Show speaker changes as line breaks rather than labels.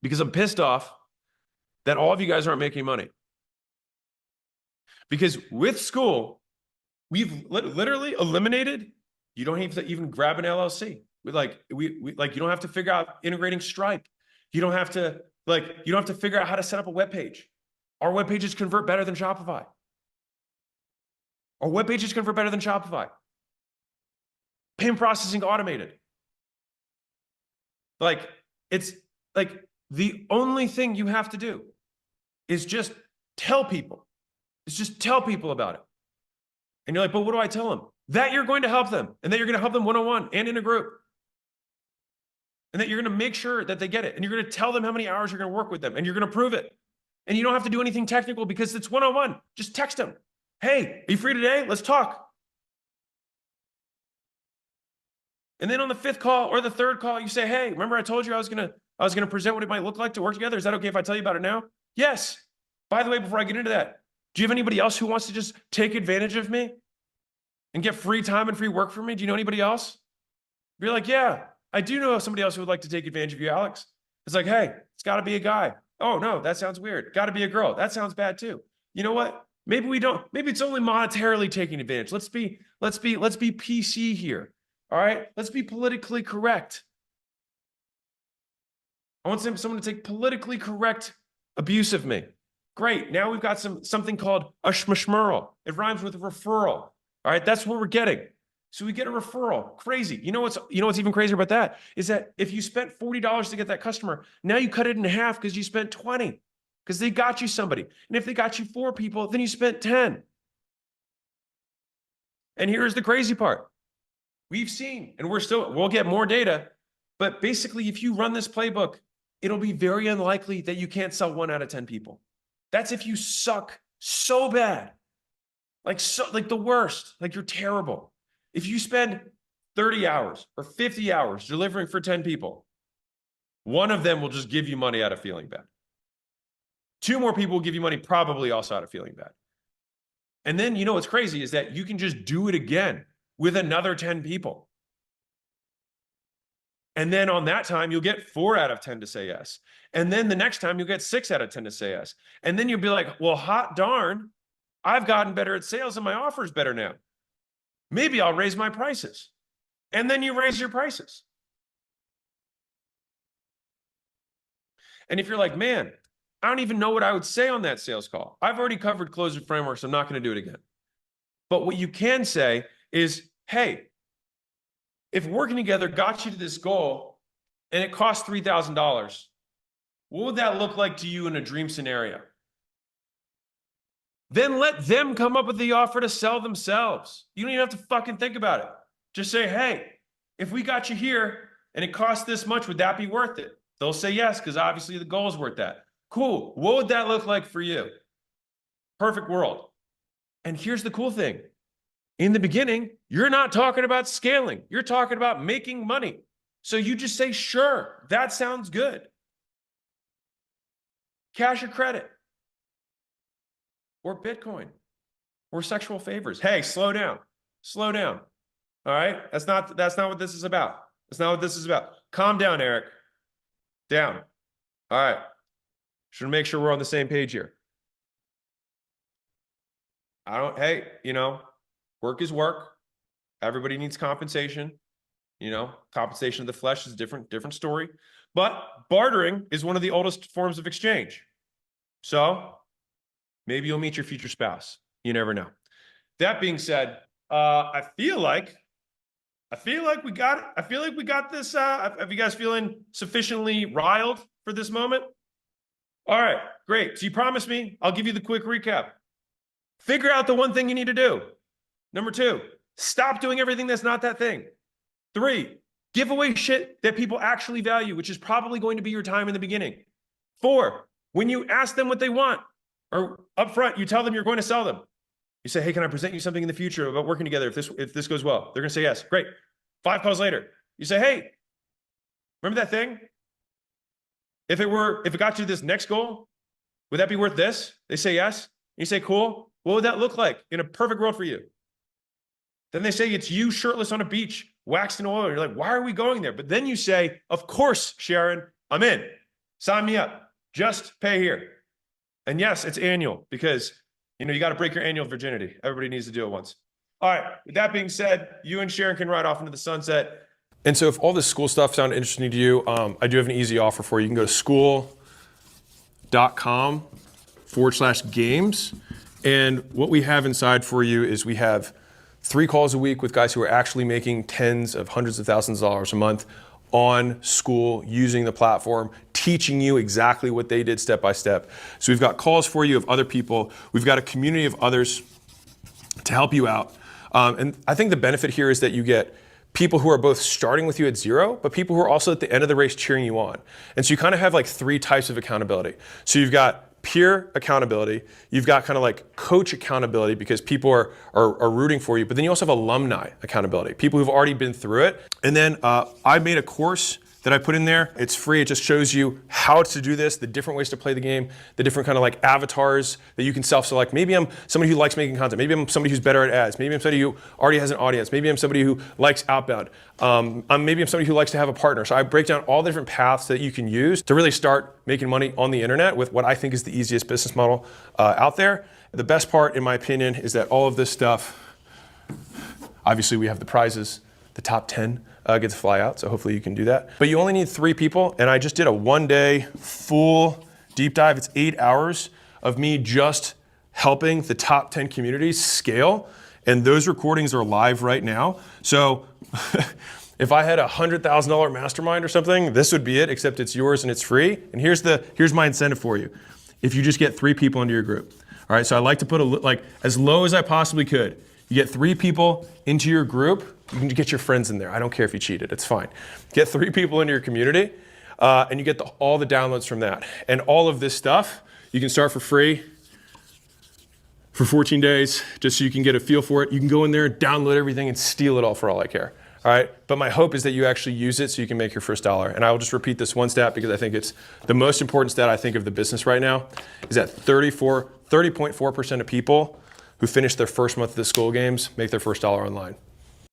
because I'm pissed off that all of you guys aren't making money. Because with Skool, we've literally eliminated, you don't have to even grab an LLC. We you don't have to figure out integrating Stripe. You don't have to figure out how to set up a web page. Our web pages convert better than Shopify. Our web pages convert better than Shopify. Payment processing automated. It's like the only thing you have to do is just tell people. It's just tell people about it. And you're like, but what do I tell them? That you're going to help them, and that you're going to help them one-on-one and in a group. And that you're going to make sure that they get it. And you're going to tell them how many hours you're going to work with them, and you're going to prove it. And you don't have to do anything technical because it's one-on-one. Just text them. Hey, are you free today? Let's talk. And then on the 5th call or the 3rd call, you say, hey, remember I told you I was gonna present what it might look like to work together? Is that okay if I tell you about it now? Yes. By the way, before I get into that, do you have anybody else who wants to just take advantage of me and get free time and free work from me? Do you know anybody else? You're like, yeah, I do know somebody else who would like to take advantage of you, Alex. It's like, hey, it's got to be a guy. Oh no, that sounds weird. Got to be a girl. That sounds bad too. You know what? Maybe we don't. Maybe it's only monetarily taking advantage. Let's be PC here. All right. Let's be politically correct. I want someone to take politically correct abuse of me. Great. Now we've got something called a schmishmerl. It rhymes with referral. All right. That's what we're getting. So we get a referral. Crazy. You know what's even crazier about that is that if you spent $40 to get that customer, now you cut it in half because you spent 20 because they got you somebody. And if they got you 4 people, then you spent 10. And here's the crazy part. We've seen, and we'll get more data, but basically if you run this playbook, it'll be very unlikely that you can't sell 1 out of 10 people. That's if you suck so bad, like the worst, like you're terrible. If you spend 30 hours or 50 hours delivering for 10 people, 1 of them will just give you money out of feeling bad. 2 more people will give you money probably also out of feeling bad. And then you know what's crazy is that you can just do it again with another 10 people. And then on that time, you'll get 4 out of 10 to say yes. And then the next time you'll get 6 out of 10 to say yes. And then you'll be like, well, hot darn, I've gotten better at sales and my offer is better now. Maybe I'll raise my prices. And then you raise your prices. And if you're like, man, I don't even know what I would say on that sales call. I've already covered closing frameworks. I'm not going to do it again. But what you can say is, hey, if working together got you to this goal and it cost $3,000, what would that look like to you in a dream scenario? Then let them come up with the offer to sell themselves. You don't even have to fucking think about it. Just say, hey, if we got you here and it cost this much, would that be worth it? They'll say yes, because obviously the goal is worth that. Cool. What would that look like for you? Perfect world. And here's the cool thing. In the beginning, you're not talking about scaling. You're talking about making money. So you just say, sure, that sounds good. Cash or credit. Or Bitcoin. Or sexual favors. Hey, slow down. Slow down. All right? That's not what this is about. That's not what this is about. Calm down, Eric. Down. All right. Should make sure we're on the same page here. Hey, work is work. Everybody needs compensation. Compensation of the flesh is a different story. But bartering is one of the oldest forms of exchange. So maybe you'll meet your future spouse. You never know. That being said, I feel like we got it. I feel like we got this. Have you guys feeling sufficiently riled for this moment? All right, great. So you promised me, I'll give you the quick recap. Figure out the one thing you need to do. Number 2, stop doing everything that's not that thing. 3, give away shit that people actually value, which is probably going to be your time in the beginning. 4, when you ask them what they want, or up front, you tell them you're going to sell them. You say, hey, can I present you something in the future about working together if this goes well? They're going to say yes. Great. 5 calls later, you say, hey, remember that thing? If it got you to this next goal, would that be worth this? They say yes. You say, cool. What would that look like in a perfect world for you? Then they say it's you shirtless on a beach, waxed in oil. You're like, why are we going there? But then you say, of course, Sharon, I'm in. sign me up. Just pay here. And yes, it's annual because, you know, you got to break your annual virginity. Everybody needs to do it once. All right. With that being said, you and Sharon can ride off into the sunset. And so if all this Skool stuff sounded interesting to you, I do have an easy offer for you. You can go to skool.com/games. And what we have inside for you is we have 3 calls a week with guys who are actually making tens of hundreds of thousands of dollars a month on Skool using the platform, teaching you exactly what they did step by step. So we've got calls for you of other people. We've got a community of others to help you out. And I think the benefit here is that you get people who are both starting with you at 0, but people who are also at the end of the race cheering you on. And so you kind of have like 3 types of accountability. So you've got peer accountability, you've got kind of like coach accountability because people are rooting for you, but then you also have alumni accountability, people who've already been through it. And then I made a course that I put in there. It's free. It just shows you how to do this, the different ways to play the game, the different kind of like avatars that you can self-select. Maybe I'm somebody who likes making content. Maybe I'm somebody who's better at ads. Maybe I'm somebody who already has an audience. Maybe I'm somebody who likes outbound. Maybe I'm somebody who likes to have a partner. So I break down all the different paths that you can use to really start making money on the internet with what I think is the easiest business model out there. The best part, in my opinion, is that all of this stuff, obviously we have the prizes, the top 10 get to fly out, so hopefully you can do that. But you only need 3 people, and I just did a 1-day full deep dive. It's 8 hours of me just helping the top 10 communities scale, and those recordings are live right now. So if I had a $100,000 mastermind or something, this would be it, except it's yours and it's free. And here's my incentive for you. If you just get 3 people into your group. All right, so I like to put like as low as I possibly could. You get 3 people into your group. You can get your friends in there. I don't care if you cheated, it's fine. Get 3 people into your community, and you get all the downloads from that. And all of this stuff, you can start for free for 14 days, just so you can get a feel for it. You can go in there, download everything, and steal it all for all I care. All right, but my hope is that you actually use it so you can make your first dollar. And I will just repeat this one stat because I think it's the most important stat I think of the business right now, is that 30.4% of people who finish their first month of the Skool Games make their first dollar online.